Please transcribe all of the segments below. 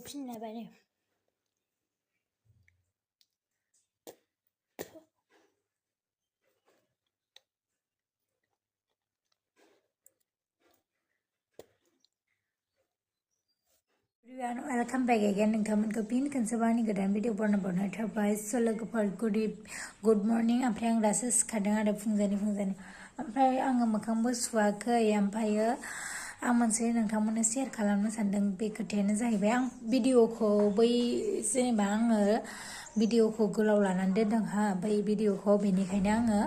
फिननाय बायदि welcome back again नोंथांमोनखौ फिन खनसेबाव आंनि गोदान भिडिअ बनायबावनाय थाबाय लोगोफोर गुड मर्निं ओमफ्राय आं दासो सिखारदों आरो फुंजानि ओमफ्राय आङो मोखांबो सुवाखै ओमफ्रायो आं मोनसे नोंथांमोननो शेयार खालामनो सानदों बे खोथायानो जाहैबाय आं भिडिअखौ जेनेबा आङो भिडिअखौ गोलाव लानानै दोनदों बै भिडिअखौ बेनिखायनो आङो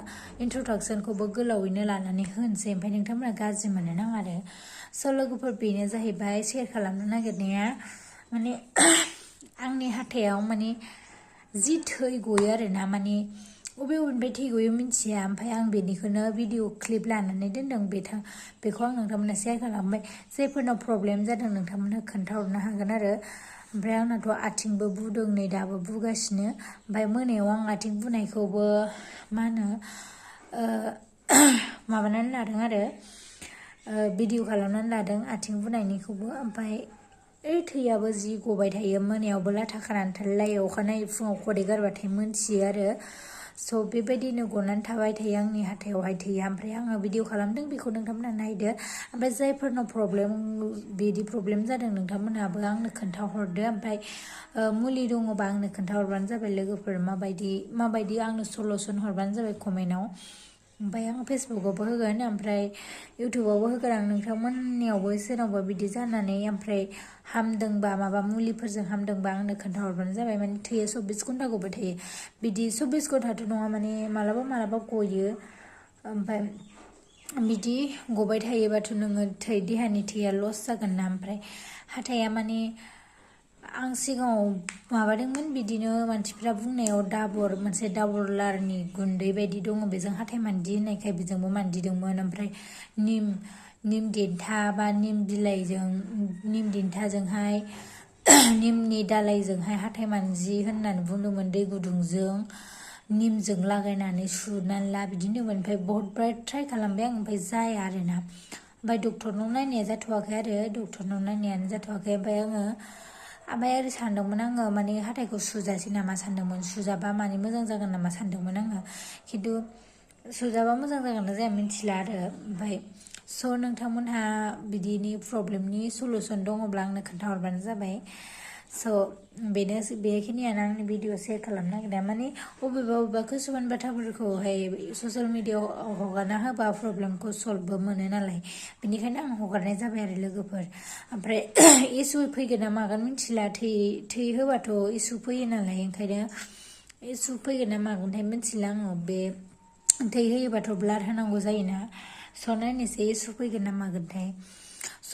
इन्ट्रडक्सनखौबो गोलावैनो लानानै होनोसै ओमफ्राय नोंथांमोना गाज्रि मोननो नाङा आरो लोगोफोर बेनो जाहैबाय शेयार खालामनो नागिरनाया माने आंनि हाथायाव माने जि थै गयो आरोना माने बबेनिफ्राय थै गयो मिथिया ओमफ्राय आं बेनिखौनो भिडिअ क्लिप लानानै दोनदों बेखौ आं नोंथांमोननो शेयार खालामबाय जायफोरनाव प्रब्लेम जादों नोंथांमोननो खोन्थाहरनो हागोन आरो ओमफ्राय आंनाथ' आथिंबो बुदों नै दाबो बुगासिनो ओमफ्राय मोनायाव आं आथिं बुनायखौबो मा होनो माबानानै लादों आरो भिडिअ खालामनानै लादों आथिं बुनायनिखौबो ओमफ्राय थैयाबो जि गबाय थायो मोनायावबो लाथा खानानै थालायो अखानायै फुङाव खदै गारबाथाय मोनथियो आरो बेबायदिनो गनानै थाबाय थायो आंनि हाथायावहाय थैया ओमफ्राय आङो भिडिअ खालामदों बेखौ नोंथांमोना नायदो ओमफ्राय जायफोरनाव बिदि प्रब्लेम जादों नोंथांमोनाबो आंनो खोन्थाहरदो ओमफ्राय मुलि दङबा आंनो खोन्थाहरबानो जाबाय लोगोफोर माबायदि आंनो सलुसन हरबानो जाबाय कमेन्टआव ओमफ्राय आं फेसबुकआवबो होगोन ओमफ्राय इउटुबावबो होगोन आं नोंथांमोननियावबो सोरनावबा बिदि जानानै ओमफ्राय हामदोंबा माबा मुलिफोरजों हामदोंबा आंनो खोन्थाहरबानो जाबाय माने थैया 24 घन्टा गबाय थायो बिदि 24 घन्टाथ' नङा माने मालाबा गयो ओमफ्राय बिदि गबाय थायोबाथ' नोङो देहानि थैया लस जागोन ना ओमफ्राय हाथाया माने आं सिगाङाव माबादोंमोन बिदिनो मानसिफ्रा बुंनायाव मोनसे डाबर लारनि गुन्दै बायदि दङ बेजों हाथाय मानदि होननायखाय बेजोंबो मानदिदोंमोन ओमफ्राय निम देन्था बा निम बिलाइजों निम देन्थाजोंहाय निमनि दालाइजोंहाय हाथाय मानजि होननानै बुंदोंमोन दै गुदुंजों निमजों लागायनानै सुनानै ला बिदिनोमोन ओमफ्राय बहुतबार ट्राइ खालामबाय आं ओमफ्राय जाया आरोना ओमफ्राय डक्टरनाव नायनाया जाथ'वाखै ओमफ्राय ओरै सानदोंमोन आङो माने हाथायखौ सुजासै नामा सानदोंमोन सुजाबा माने मोजां जागोन नामा सानदोंमोन आङो खिन्थु सुजाबा मोजां जागोन ना जाया मिथिला आरो ओमफ्राय नोंथांमोनहा बिदिनि प्रब्लेमनि सलुसन दङब्ला आंनो खोन्थाहरबानो जाबाय बेखिनियानो आंनि भिडिअ शेयार खालामनो नागिरदों माने बबेबा किसुमान बाथ्राफोरखौहाय ससियेल मिडियाआव हगारना होबा प्रब्लेमखौ सल्भबो मोनो नालाय बेनिखायनो आं हगारनाय जाबाय आरो लोगोफोर ओमफ्राय इसु फैगोन ना मागोन मिथिला थै होबाथ' इसु फैयो नालाय ओंखायनो इसु फैगोन ना मागोनथाय मिथिला आङो बे थै होयोबाथ' ब्लाड होनांगौ जायोना नायनोसै इसु फैगोन ना मागोनथाय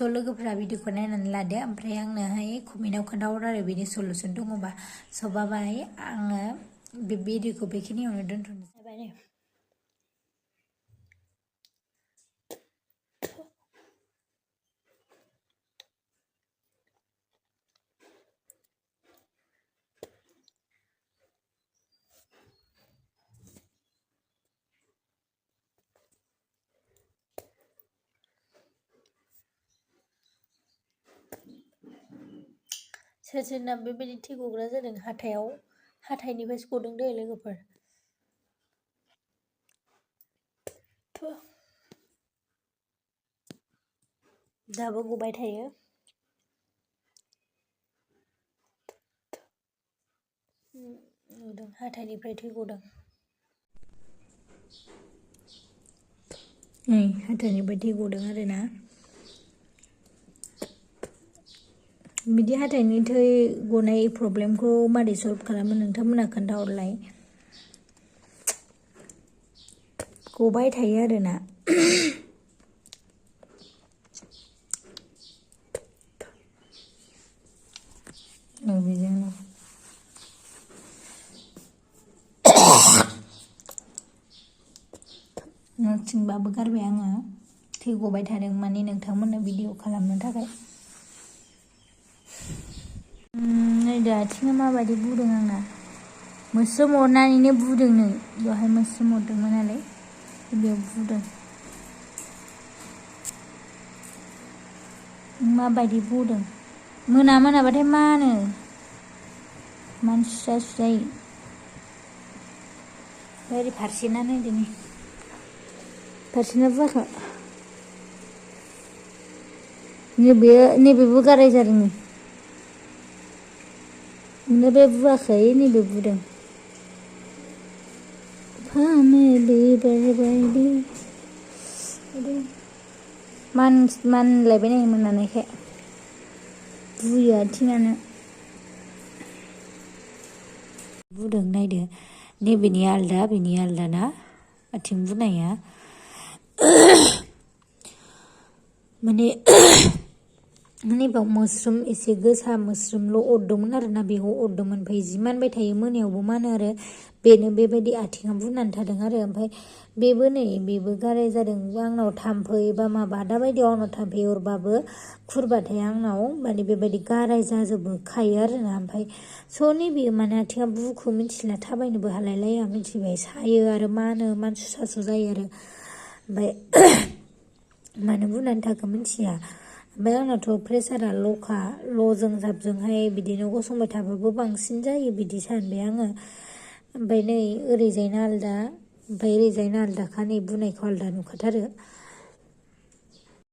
लोगोफोरा भिडिअखौ नायनानै लादो ओमफ्राय आंनोहाय कमेन्टआव खोन्थाहर आरो बेनि सलुसन दङबा बाय आङो बे भिडिअखौ बेखिनियावनो दोनथ'नोसै सोरना बेबायदि थै गग्रा जादों हाथाइनिफ्रायसो गदों दे लोगोफोर दाबो गबाय थायो नुदों हाथाइनिफ्राय थै गदों हाथाइनिफ्राय थै गदों आरोना बिदि हाथाइनि थै गनाय प्रब्लेमखौ मारै सल्भ खालामो नोंथांमोना खोन्थाहरलाय गबाय थायो आरोना बेजोंनो न'थिंबाबो गारबाय आङो थै गबाय थादों माने नोंथांमोननो भिडिअ खालामनो थाखाय नै दा आथिङा माबायदि बुदों आंना मोस्रोम अरनानैनो बुदों नै बेवहाय मोस्रोम अरदोंमोन नालाय बेयाव बुदों माबायदि बुदों मोनाबाथाय मानसुसा जायो ओरै फारसेना नायदो नै फारसेना बुवाखै नैबेबो गाराय जादों नैबे बुवाखै नैबे बुदों फामेलि बायदि मानलायबाय नै मोननायखाय बुयो आथिङानो बुदों नायदो नैबेनि आलदा बेनि आलदा ना आथिं बुनाया माने मोस्रोम एसे गोसा मोस्रोमल' अरदोंमोन आरोना बेखौ अरदोंमोन ओमफ्राय जि मानबाय थायो मोनायावबो मानो आरो बेनो बेबायदि आथिङा बुनानै थादों आरो ओमफ्राय बेबो गाराय जादों आंनाव थाम्फै बा माबा दाबायदियाव आंनाव थाम्फै अरबाबो खुरबाथाय आंनाव माने बेबायदि गाराय जाजोबो खायो आरोना ओमफ्राय नैबेयो माने आथिङा बुखो मिथिला थाबायनोबो हालायलाया मिथिबाय सायो आरो मानसु सासु जायो आरो ओमफ्राय मानो बुनानै थाखो मिथिया ओमफ्राय आंनाथ' प्रेसारा ल'जों जाबजोंहाय बिदिनो गसंबाय थाबाबो बांसिन जायो बिदि सानबाय आङो ओमफ्राय नै ओरैजायना आलदा ओमफ्राय ओरैजायना आलदाखा नै बुनायखौ आलदा नुखाथारो